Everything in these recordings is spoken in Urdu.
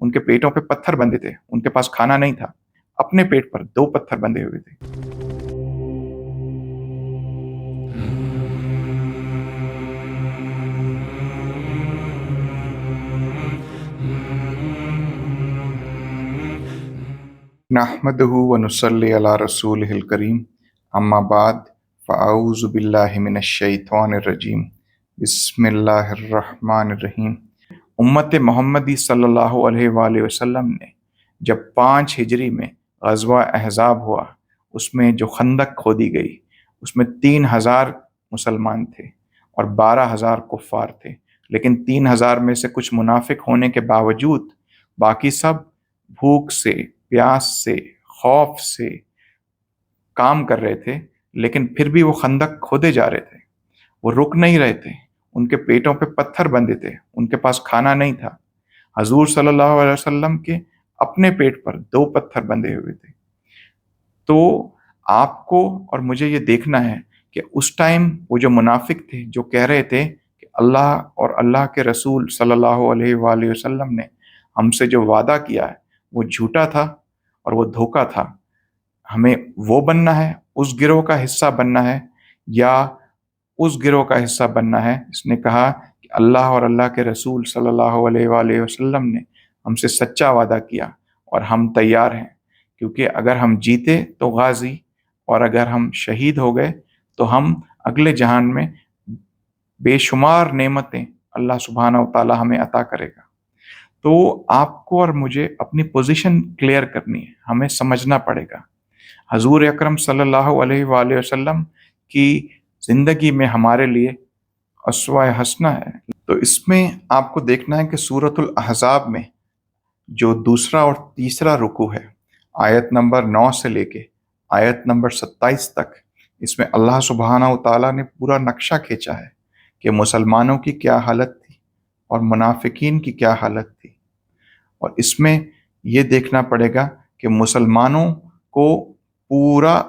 ان کے پیٹوں پہ پتھر بندھے تھے، ان کے پاس کھانا نہیں تھا، اپنے پیٹ پر 2 پتھر بندھے ہوئے تھے۔ نحمدہ ونصلی علی رسولہ الکریم، اما بعد فاعوذ باللہ من الشیطان الرجیم، بسم اللہ الرحمن الرحیم۔ امت محمدی صلی اللہ علیہ وآلہ وسلم نے جب 5 ہجری میں غزوہ احزاب ہوا، اس میں جو خندق کھودی گئی، اس میں 3000 مسلمان تھے اور 12000 کفار تھے، لیکن 3000 میں سے کچھ منافق ہونے کے باوجود باقی سب بھوک سے، پیاس سے، خوف سے کام کر رہے تھے، لیکن پھر بھی وہ خندق کھودے جا رہے تھے، وہ رک نہیں رہے تھے، ان کے پیٹوں پہ پتھر بندھے تھے، ان کے پاس کھانا نہیں تھا۔ حضور صلی اللہ علیہ وسلم کے اپنے پیٹ پر 2 پتھر بندھے ہوئے تھے۔ تو آپ کو اور مجھے یہ دیکھنا ہے کہ اس ٹائم وہ جو منافق تھے، جو کہہ رہے تھے کہ اللہ اور اللہ کے رسول صلی اللہ علیہ وآلہ وسلم نے ہم سے جو وعدہ کیا ہے وہ جھوٹا تھا اور وہ دھوکا تھا، ہمیں وہ بننا ہے، اس گروہ کا حصہ بننا ہے یا اس گروہ کا حصہ بننا ہے۔ اس نے کہا کہ اللہ اور اللہ کے رسول صلی اللہ علیہ وآلہ وسلم نے ہم سے سچا وعدہ کیا اور ہم تیار ہیں، کیونکہ اگر ہم جیتے تو غازی اور اگر ہم شہید ہو گئے تو ہم اگلے جہان میں بے شمار نعمتیں اللہ سبحانہ و تعالی ہمیں عطا کرے گا۔ تو آپ کو اور مجھے اپنی پوزیشن کلیئر کرنی ہے، ہمیں سمجھنا پڑے گا۔ حضور اکرم صلی اللہ علیہ وآلہ وسلم کی زندگی میں ہمارے لیے اسوہ حسنہ ہے۔ تو اس میں آپ کو دیکھنا ہے کہ سورۃ الاحزاب میں جو دوسرا اور تیسرا رکوع ہے، آیت نمبر 9 سے لے کے آیت نمبر 27 تک، اس میں اللہ سبحانہ و تعالیٰ نے پورا نقشہ کھینچا ہے کہ مسلمانوں کی کیا حالت تھی اور منافقین کی کیا حالت تھی۔ اور اس میں یہ دیکھنا پڑے گا کہ مسلمانوں کو پورا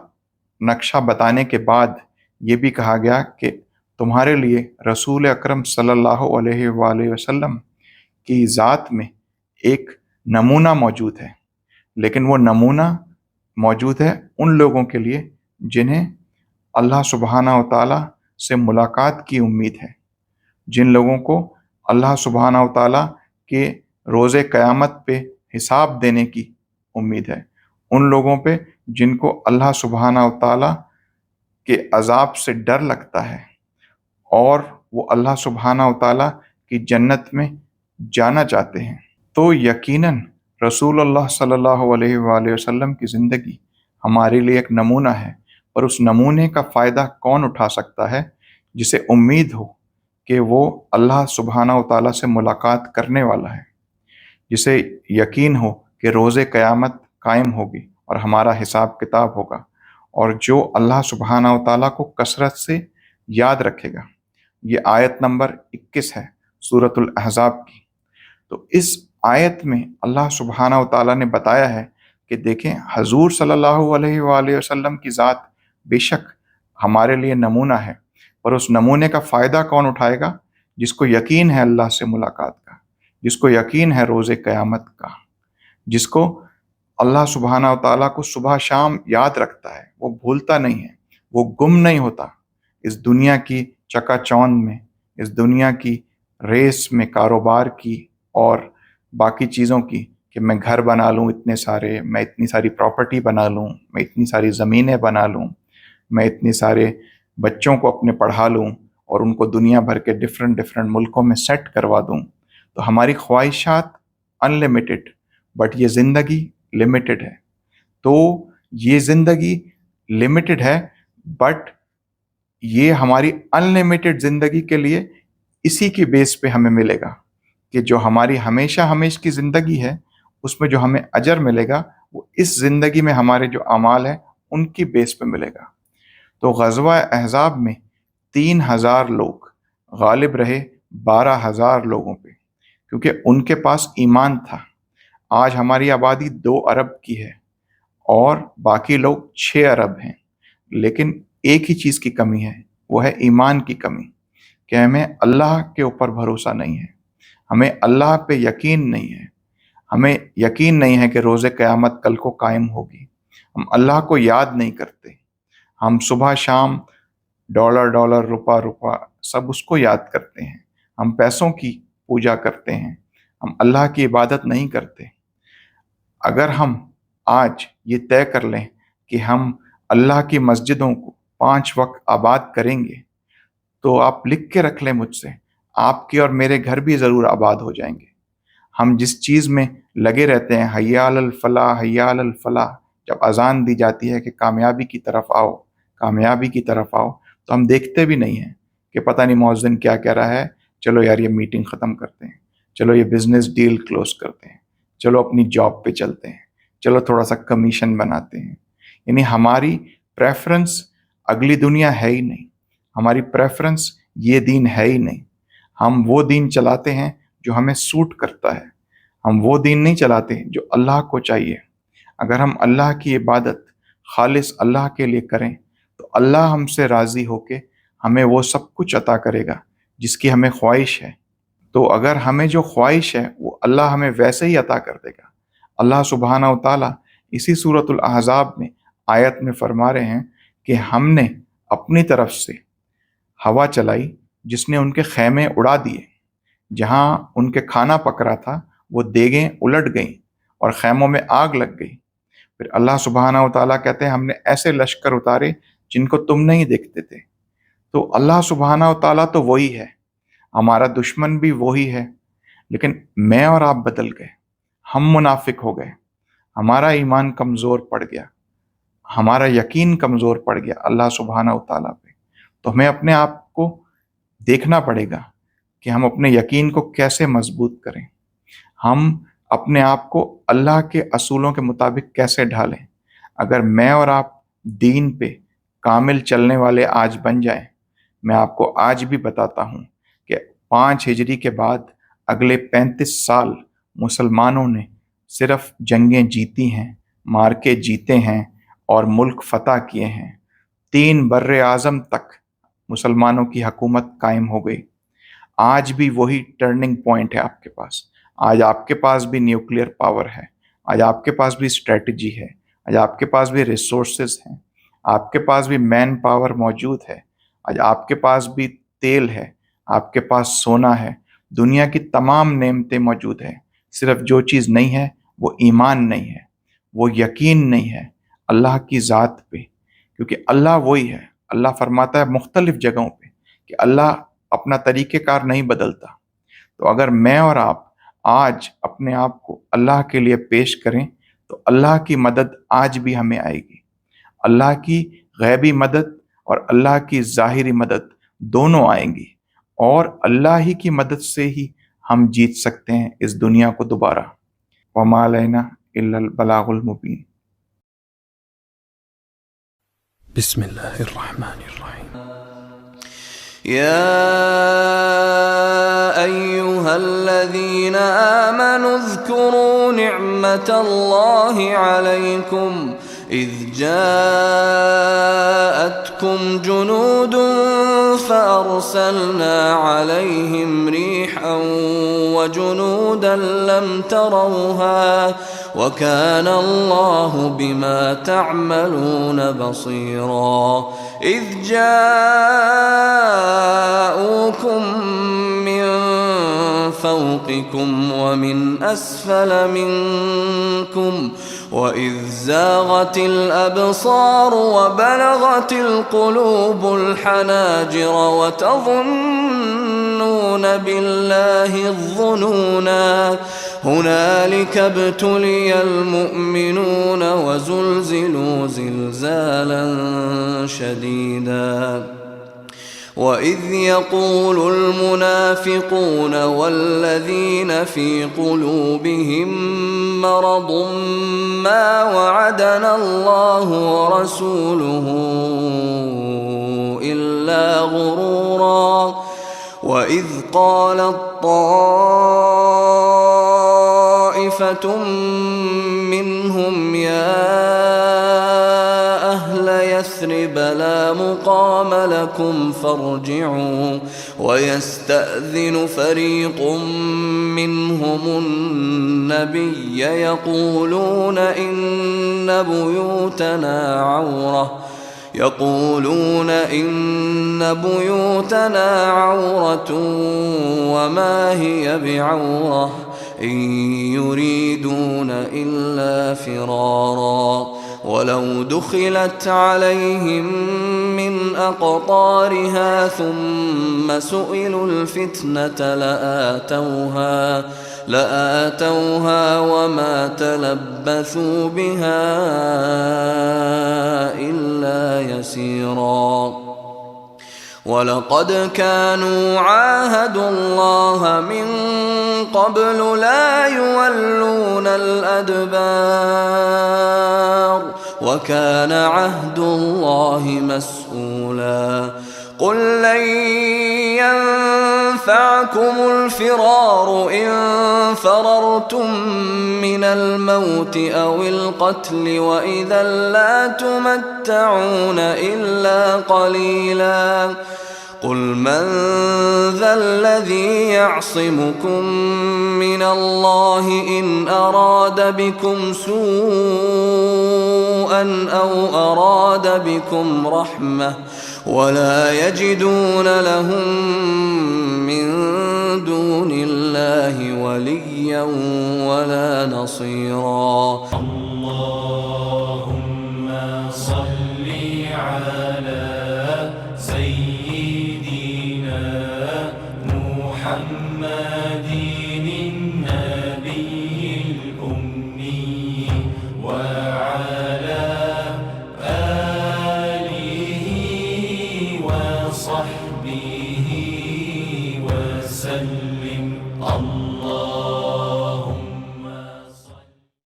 نقشہ بتانے کے بعد یہ بھی کہا گیا کہ تمہارے لیے رسول اکرم صلی اللہ علیہ وآلہ وسلم کی ذات میں ایک نمونہ موجود ہے، لیکن وہ نمونہ موجود ہے ان لوگوں کے لیے جنہیں اللہ سبحانہ و تعالیٰ سے ملاقات کی امید ہے، جن لوگوں کو اللہ سبحانہ و تعالیٰ کے روز قیامت پہ حساب دینے کی امید ہے، ان لوگوں پہ جن کو اللہ سبحانہ و تعالیٰ کے عذاب سے ڈر لگتا ہے اور وہ اللہ سبحانہ و تعالیٰ کی جنت میں جانا چاہتے ہیں۔ تو یقیناً رسول اللہ صلی اللہ علیہ وآلہ وسلم کی زندگی ہمارے لیے ایک نمونہ ہے، اور اس نمونے کا فائدہ کون اٹھا سکتا ہے؟ جسے امید ہو کہ وہ اللہ سبحانہ و تعالیٰ سے ملاقات کرنے والا ہے، جسے یقین ہو کہ روز قیامت قائم ہوگی اور ہمارا حساب کتاب ہوگا، اور جو اللہ سبحانہ و تعالیٰ کو کثرت سے یاد رکھے گا۔ یہ آیت نمبر 21 ہے سورۃ الاحزاب کی۔ تو اس آیت میں اللہ سبحانہ و تعالیٰ نے بتایا ہے کہ دیکھیں، حضور صلی اللہ علیہ وآلہ وسلم کی ذات بے شک ہمارے لیے نمونہ ہے، اور اس نمونے کا فائدہ کون اٹھائے گا؟ جس کو یقین ہے اللہ سے ملاقات کا، جس کو یقین ہے روز قیامت کا، جس کو اللہ سبحانہ و تعالیٰ کو صبح شام یاد رکھتا ہے، وہ بھولتا نہیں ہے، وہ گم نہیں ہوتا اس دنیا کی چکا چوند میں، اس دنیا کی ریس میں، کاروبار کی اور باقی چیزوں کی، کہ میں گھر بنا لوں اتنے سارے، میں اتنی ساری پراپرٹی بنا لوں، میں اتنی ساری زمینیں بنا لوں، میں اتنے سارے بچوں کو اپنے پڑھا لوں اور ان کو دنیا بھر کے ڈفرینٹ ملکوں میں سیٹ کروا دوں۔ تو ہماری خواہشات ان لمیٹڈ، بٹ یہ زندگی لمیٹڈ ہے۔ تو یہ زندگی لمیٹڈ ہے، بٹ یہ ہماری ان لمیٹڈ زندگی کے لیے اسی کی بیس پہ ہمیں ملے گا کہ جو ہماری ہمیشہ کی زندگی ہے، اس میں جو ہمیں اجر ملے گا وہ اس زندگی میں ہمارے جو اعمال ہیں ان کی بیس پہ ملے گا۔ تو غزوہ احزاب میں 3000 لوگ غالب رہے 12000 لوگوں پہ، کیونکہ ان کے پاس ایمان تھا۔ آج ہماری آبادی 2 ارب کی ہے اور باقی لوگ 6 ارب ہیں، لیکن ایک ہی چیز کی کمی ہے، وہ ہے ایمان کی کمی، کہ ہمیں اللہ کے اوپر بھروسہ نہیں ہے، ہمیں اللہ پہ یقین نہیں ہے، ہمیں یقین نہیں ہے کہ روز قیامت کل کو قائم ہوگی، ہم اللہ کو یاد نہیں کرتے، ہم صبح شام ڈالر ڈالر، روپا روپا، سب اس کو یاد کرتے ہیں، ہم پیسوں کی پوجا کرتے ہیں، ہم اللہ کی عبادت نہیں کرتے۔ اگر ہم آج یہ طے کر لیں کہ ہم اللہ کی مسجدوں کو 5 وقت آباد کریں گے، تو آپ لکھ کے رکھ لیں مجھ سے، آپ کے اور میرے گھر بھی ضرور آباد ہو جائیں گے۔ ہم جس چیز میں لگے رہتے ہیں، حیا علی الفلاح حیا علی الفلاح، جب اذان دی جاتی ہے کہ کامیابی کی طرف آؤ، کامیابی کی طرف آؤ، تو ہم دیکھتے بھی نہیں ہیں کہ پتہ نہیں مؤذن کیا کہہ رہا ہے، چلو یار یہ میٹنگ ختم کرتے ہیں، چلو یہ بزنس ڈیل کلوز کرتے ہیں، چلو اپنی جاب پہ چلتے ہیں، چلو تھوڑا سا کمیشن بناتے ہیں۔ یعنی ہماری پریفرنس اگلی دنیا ہے ہی نہیں، ہماری پریفرنس یہ دین ہے ہی نہیں۔ ہم وہ دین چلاتے ہیں جو ہمیں سوٹ کرتا ہے، ہم وہ دین نہیں چلاتے جو اللہ کو چاہیے۔ اگر ہم اللہ کی عبادت خالص اللہ کے لیے کریں تو اللہ ہم سے راضی ہو کے ہمیں وہ سب کچھ عطا کرے گا جس کی ہمیں خواہش ہے۔ تو اگر ہمیں جو خواہش ہے وہ اللہ ہمیں ویسے ہی عطا کر دے گا۔ اللہ سبحانہ و تعالیٰ اسی سورۃ الاحزاب میں آیت میں فرما رہے ہیں کہ ہم نے اپنی طرف سے ہوا چلائی جس نے ان کے خیمے اڑا دیے، جہاں ان کے کھانا پک رہا تھا وہ دیگیں الٹ گئیں اور خیموں میں آگ لگ گئی۔ پھر اللہ سبحانہ و تعالیٰ کہتے ہیں ہم نے ایسے لشکر اتارے جن کو تم نہیں دیکھتے تھے۔ تو اللہ سبحانہ و تعالیٰ تو وہی ہے، ہمارا دشمن بھی وہی ہے، لیکن میں اور آپ بدل گئے، ہم منافق ہو گئے، ہمارا ایمان کمزور پڑ گیا، ہمارا یقین کمزور پڑ گیا اللہ سبحانہ و تعالیٰ پہ۔ تو ہمیں اپنے آپ کو دیکھنا پڑے گا کہ ہم اپنے یقین کو کیسے مضبوط کریں، ہم اپنے آپ کو اللہ کے اصولوں کے مطابق کیسے ڈھالیں۔ اگر میں اور آپ دین پہ کامل چلنے والے آج بن جائیں، میں آپ کو آج بھی بتاتا ہوں کہ 5 ہجری کے بعد اگلے 35 سال مسلمانوں نے صرف جنگیں جیتی ہیں، مارکے جیتے ہیں اور ملک فتح کیے ہیں۔ 3 بر اعظم تک مسلمانوں کی حکومت قائم ہو گئی۔ آج بھی وہی ٹرننگ پوائنٹ ہے آپ کے پاس، آج آپ کے پاس بھی نیوکلیئر پاور ہے، آج آپ کے پاس بھی اسٹریٹجی ہے، آج آپ کے پاس بھی ریسورسز ہیں، آپ کے پاس بھی مین پاور موجود ہے، آج آپ کے پاس بھی تیل ہے، آپ کے پاس سونا ہے، دنیا کی تمام نعمتیں موجود ہیں۔ صرف جو چیز نہیں ہے وہ ایمان نہیں ہے، وہ یقین نہیں ہے اللہ کی ذات پہ، کیونکہ اللہ وہی ہے۔ اللہ فرماتا ہے مختلف جگہوں پہ کہ اللہ اپنا طریقہ کار نہیں بدلتا۔ تو اگر میں اور آپ آج اپنے آپ کو اللہ کے لیے پیش کریں تو اللہ کی مدد آج بھی ہمیں آئے گی۔ اللہ کی غیبی مدد اور اللہ کی ظاہری مدد دونوں آئیں گی، اور اللہ ہی کی مدد سے ہی ہم جیت سکتے ہیں اس دنیا کو دوبارہ۔ وما علینا الا البلاغ المبین۔ بسم اللہ الرحمن الرحیم۔ يا أيها الذين آمنوا اذكروا نعمة الله عليكم إذ جاءتكم جنود فأرسلنا عليهم ريحا وجنودا لم تروها وكان الله بما تعملون بصيرا إذ جاءوكم من فوقكم ومن أسفل منكم وإذ زاغت الأبصار وبلغت القلوب الحناجر وتظنون بالله الظنونا هنالك ابتلي المؤمنون وزلزلوا زلزالا شديدا وإذ يقول المنافقون والذين في قلوبهم مرض ما وعدنا الله ورسوله إلا غرورا وإذ قالت طائفة منهم يا أهل يثرب لا مقام لكم فارجعوا. ويستأذن فريق منهم النبي يقولون إن بيوتنا عورة وما هي بعورة إن يريدون إلا فرارا. ولو دخلت عليهم من أقطارها ثم سئلوا الفتنة لآتوها وما تلبثوا بها إلا يسيرا. ولقد كانوا عاهدوا الله من قبل لا يولون الأدبار وكان عهد الله مسؤولا. قل لن ينفعكم الفرار إن فررتم من الموت أو القتل وإذا لا تمتعون إلا قليلا. قل من ذا الذي يعصمكم من الله إن أراد بكم سوءا أو أراد بكم رحمة ولا يجدون لهم من دون الله وليا ولا نصيرا.